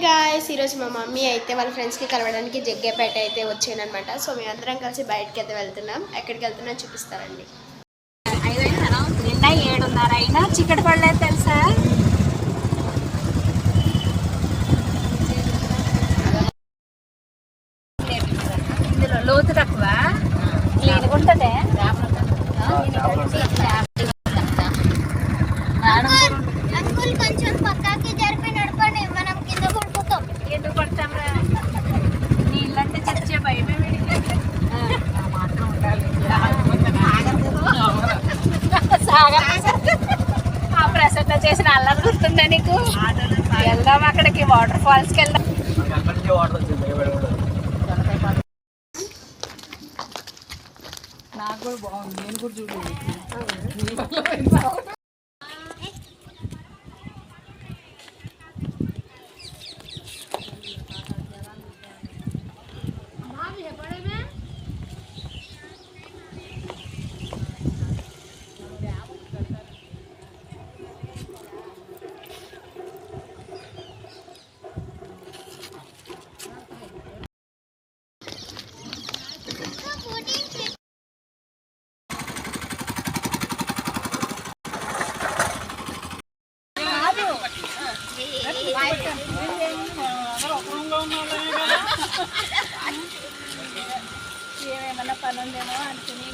Guys ఈరోజు మా mummy అయితే వాళ్ళ ఫ్రెండ్స్కి కలవడానికి జగ్గేపేట అయితే వచ్చానమాట. సో మేము అందరం కలిసి బయటకి అయితే వెళ్తున్నాం. ఎక్కడికి వెళ్తున్నా చూపిస్తారండి. 7:30 అయినా చికెట్ పడలేదు తెలుసా. ఇందులో లోతు తక్కువ, క్లీన్గా ఉంటుంది. కొంచెం పక్కకి జరిపి నడపండి, మనం కింద పడిపోతాం. ఎందుకు పడతాం రా, నీళ్ళంటే చచ్చే భయమే. ఆ ప్రసన్న చేసిన అల్లరి గుర్తుందా నీకు? వెళ్దాం అక్కడికి, వాటర్ ఫాల్స్కి వెళ్దాం. నాకు కూడా బాగుంది, నేను కూడా చూడండి. ఏమేమన్నా పని ఉందేమో అనుకుని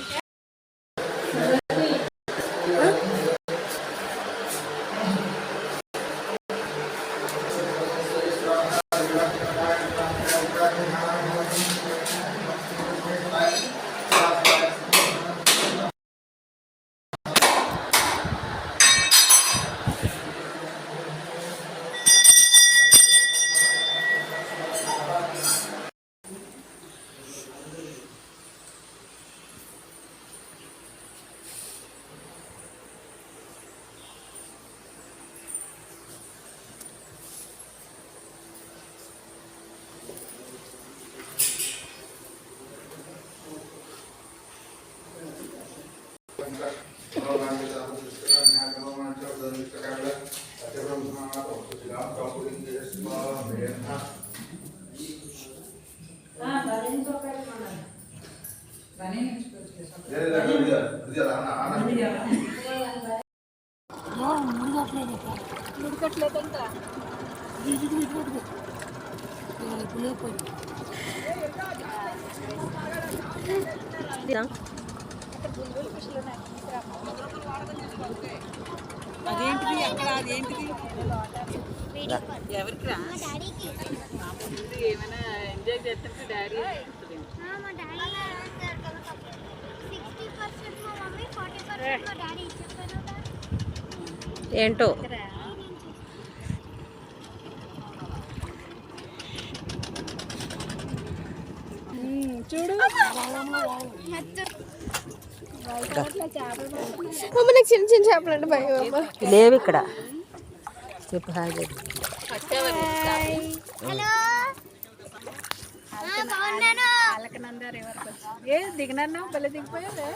ఉడకట్లేదంట. అదేంటిది అక్కడ, అదేంటిది ఎవరికి రా? ఏమైనా ఎంజాయ్ చేస్తుంటే డాడీ ఏంటో చూడు. నాకు చిన్న చిన్న చేపలు అంటే భయం. లేవు ఇక్కడ. చెప్పు హాయ్. ఏ దిగినన్నా బలి దిగిపోయారు.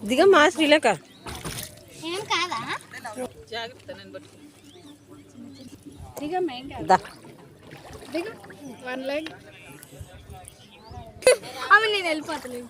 దిగమ్మా శ్రీలేఖ. ఏం కాదా? జాగ్రత్త, నేను పట్టుకుని దిగమ్మా. ఏం కాదు, దిగ. 1 లెగ్. అవి నేను వెళ్ళిపోతలేదు.